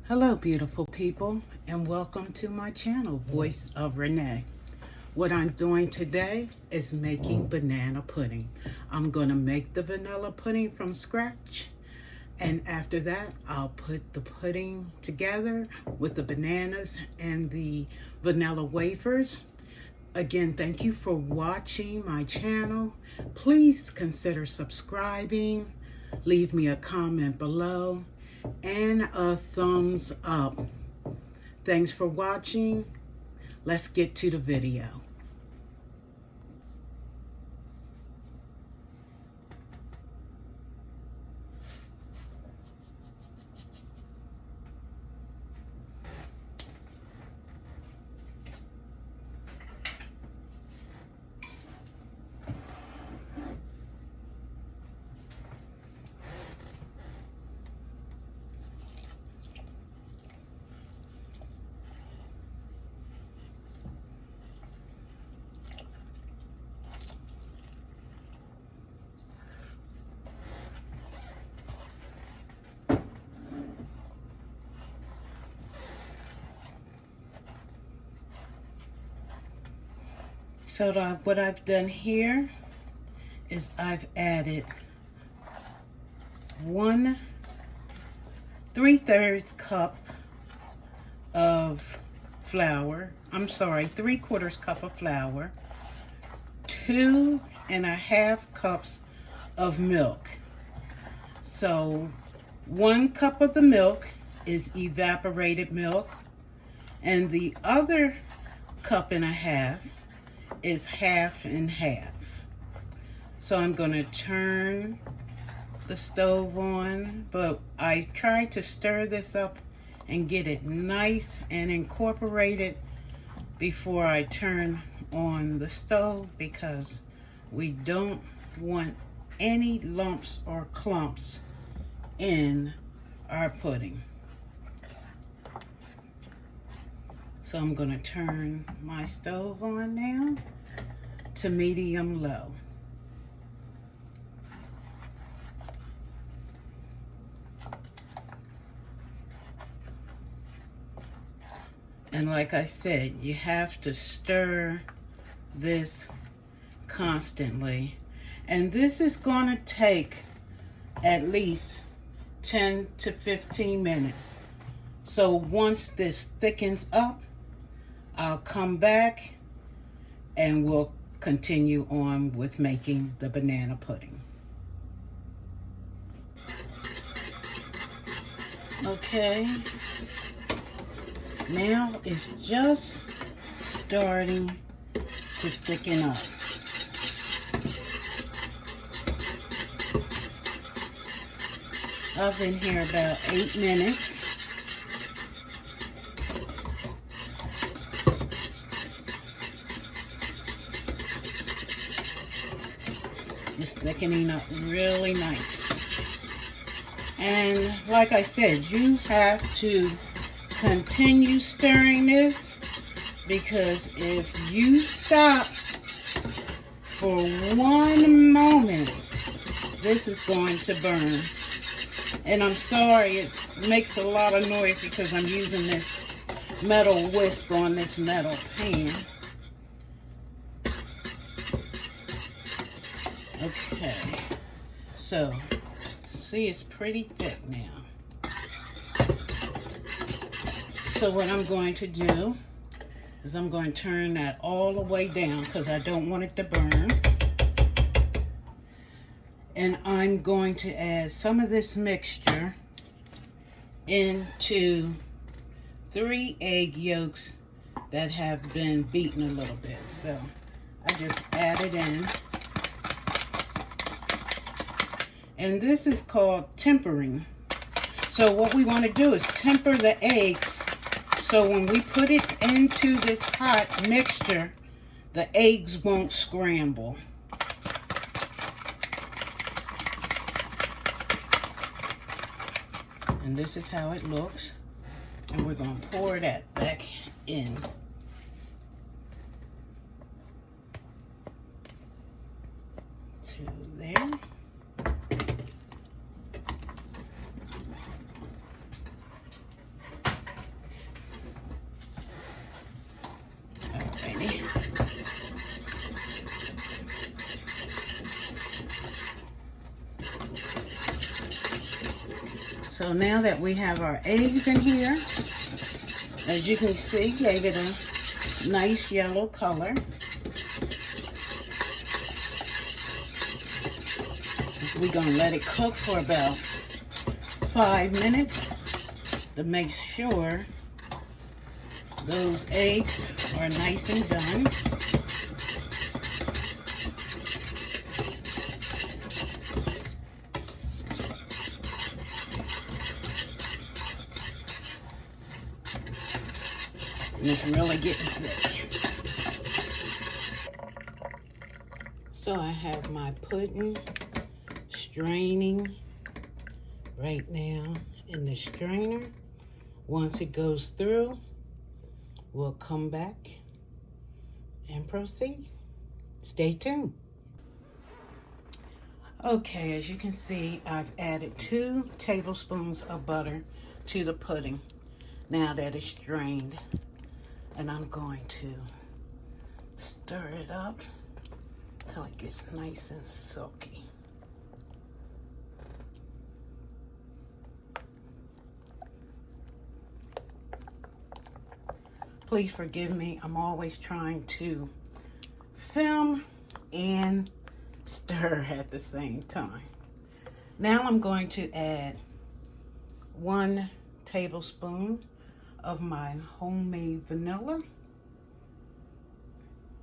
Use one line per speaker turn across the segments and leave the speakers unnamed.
Hello, beautiful people, and welcome to my channel, Voice of Renee. What I'm doing today is making banana pudding. I'm going to make the vanilla pudding from scratch, and after that, I'll put the pudding together with the bananas and the vanilla wafers. Again, thank you for watching my channel. Please consider subscribing, leave me a comment below, and a thumbs up. Thanks for watching. Let's get to the video. So what I've done here is I've added 3/3 cup of flour. I'm sorry, 3/4 cup of flour, 2.5 cups of milk. So 1 cup of the milk is evaporated milk, and the other 1.5 cups is half and half. So I'm going to turn the stove on, but I try to stir this up and get it nice and incorporated before I turn on the stove, because we don't want any lumps or clumps in our pudding. So I'm going to turn my stove on now to medium low. And like I said, you have to stir this constantly. And this is going to take at least 10 to 15 minutes. So once this thickens up, I'll come back and we'll continue on with making the banana pudding. Okay, now it's just starting to thicken up. I've been here about 8 minutes. It's thickening up really nice. And like I said, you have to continue stirring this, because if you stop for 1 moment, this is going to burn. And I'm sorry, it makes a lot of noise because I'm using this metal whisk on this metal pan. Okay, so see, it's pretty thick now. So what I'm going to do is I'm going to turn that all the way down because I don't want it to burn. And I'm going to add some of this mixture into 3 egg yolks that have been beaten a little bit. So I just add it in. And this is called tempering. So what we want to do is temper the eggs, so when we put it into this hot mixture, the eggs won't scramble. And this is how it looks. And we're going to pour that back in. To there. So now that we have our eggs in here, as you can see, gave it a nice yellow color. We're gonna let it cook for about 5 minutes to make sure those eggs are nice and done. And it's really getting thick. So I have my pudding straining right now in the strainer. Once it goes through, we'll come back and proceed. Stay tuned. Okay, as you can see, I've added 2 tablespoons of butter to the pudding now that it's strained. And I'm going to stir it up till it gets nice and silky. Please forgive me, I'm always trying to film and stir at the same time. Now I'm going to add 1 tablespoon of my homemade vanilla.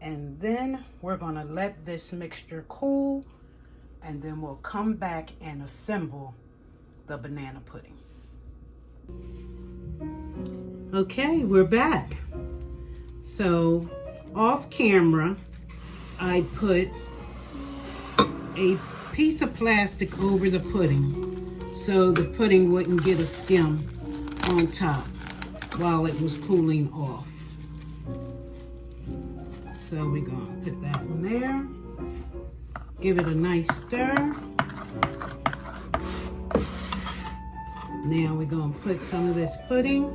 And then we're gonna let this mixture cool, and then we'll come back and assemble the banana pudding. Okay, we're back. So off camera, I put a piece of plastic over the pudding so the pudding wouldn't get a skim on top while it was cooling off. So we're gonna put that in there. Give it a nice stir. Now we're gonna put some of this pudding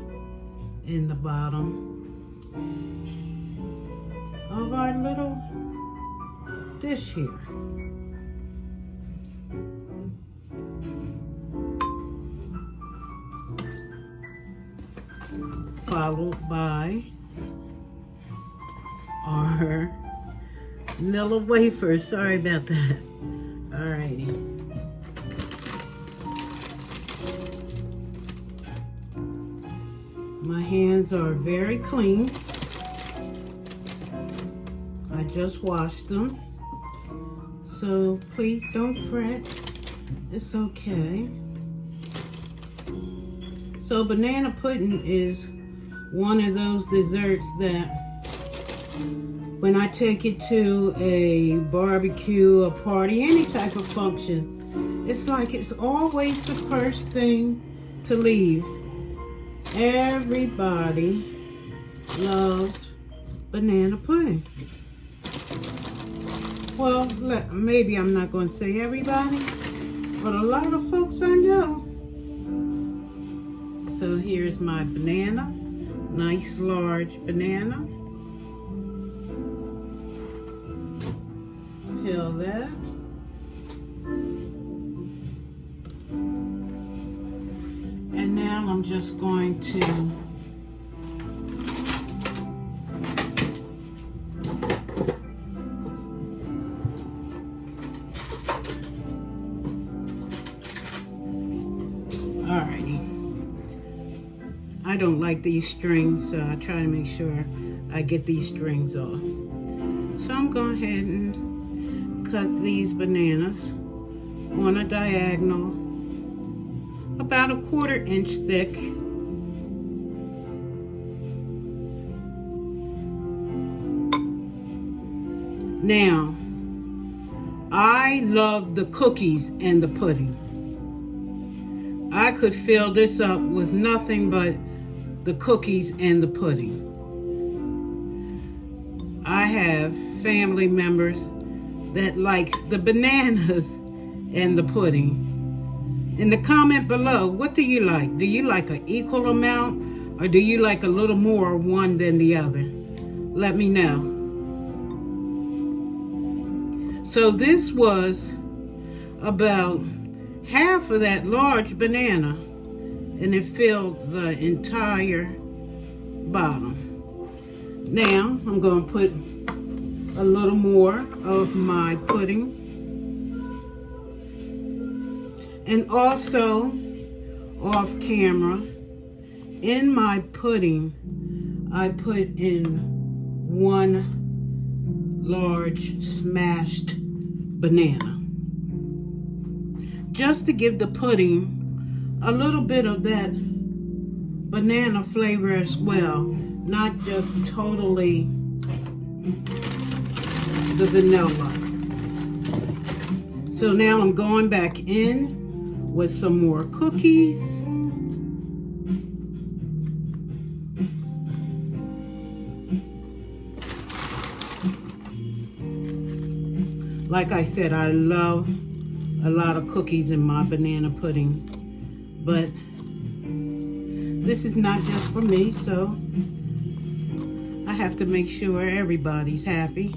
in the bottom of our little dish here. Followed by our vanilla wafers. Sorry about that. Alrighty. My hands are very clean. I just washed them. So please don't fret. It's okay. So banana pudding is one of those desserts that when I take it to a barbecue, a party, any type of function, it's like it's always the first thing to leave. Everybody loves banana pudding. Well, maybe I'm not going to say everybody, but a lot of folks I know. So here's my banana. Nice large banana. Peel that. And now I'm just going to I don't like these strings, so I try to make sure I get these strings off. So I'm going ahead and cut these bananas on a diagonal, about a 1/4 inch thick. Now, I love the cookies and the pudding. I could fill this up with nothing but the cookies and the pudding. I have family members that likes the bananas and the pudding. In the comment below, what do you like? Do you like an equal amount, or do you like a little more one than the other? Let me know. So this was about half of that large banana and it filled the entire bottom. Now I'm going to put a little more of my pudding. And also, off camera, in my pudding, I put in 1 large smashed banana. Just to give the pudding a little bit of that banana flavor as well, not just totally the vanilla. So now I'm going back in with some more cookies. Like I said, I love a lot of cookies in my banana pudding, but this is not just for me, so I have to make sure everybody's happy.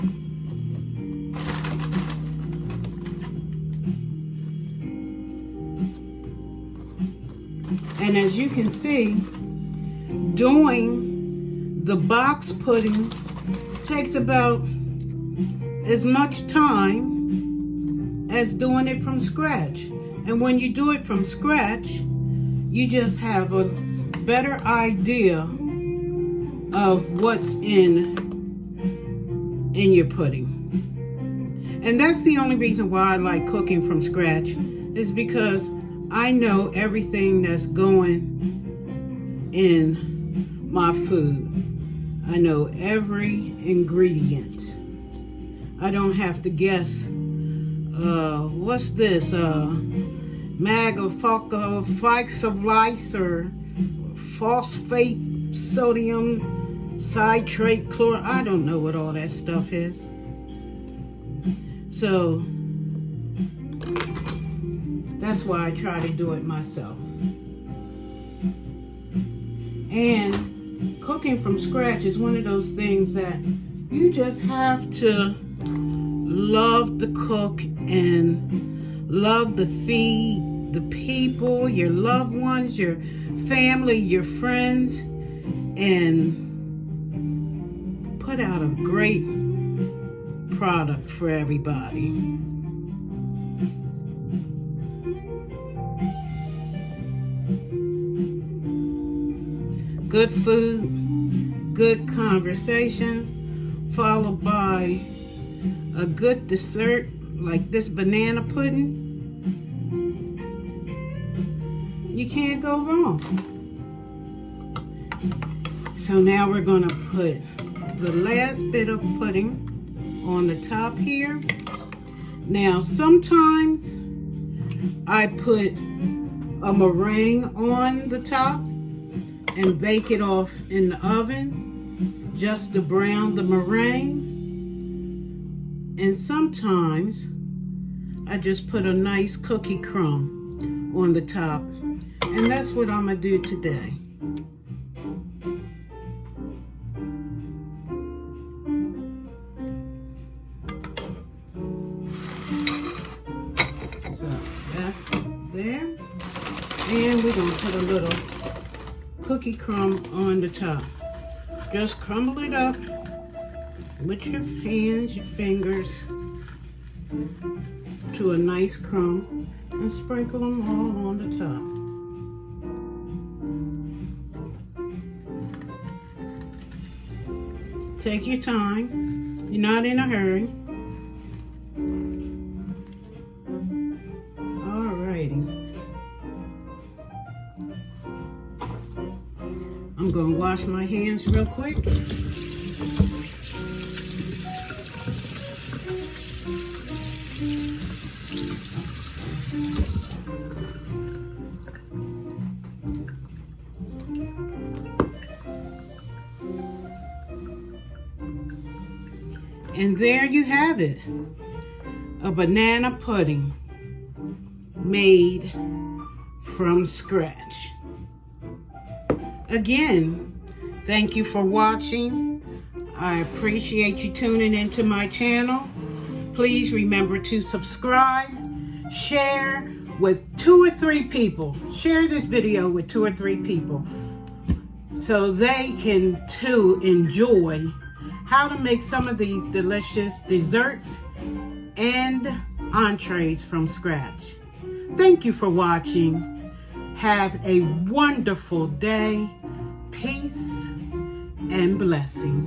And as you can see, doing the box pudding takes about as much time as doing it from scratch. And when you do it from scratch, you just have a better idea of what's in your pudding. And that's the only reason why I like cooking from scratch, is because I know everything that's going in my food. I know every ingredient. I don't have to guess, what's this, mag of flakes of lice, or phosphate sodium citrate chloride. I don't know what all that stuff is. So that's why I try to do it myself. And cooking from scratch is one of those things that you just have to love to cook and love to feed the people, your loved ones, your family, your friends, and put out a great product for everybody. Good food, good conversation, followed by a good dessert like this banana pudding. You can't go wrong. So now we're gonna put the last bit of pudding on the top here. Now sometimes I put a meringue on the top and bake it off in the oven just to brown the meringue. And sometimes I just put a nice cookie crumb on the top. And that's what I'm gonna do today. So that's there. And we're gonna put a little cookie crumb on the top. Just crumble it up with your hands, your fingers, to a nice crumb, and sprinkle them all on the top. Take your time. You're not in a hurry. Alrighty. I'm going to wash my hands real quick. And there you have it, a banana pudding made from scratch. Again, thank you for watching. I appreciate you tuning into my channel. Please remember to subscribe, share, with 2 or 3 people. Share this video with 2 or 3 people so they can too enjoy how to make some of these delicious desserts and entrees from scratch. Thank you for watching. Have a wonderful day. Peace and blessings.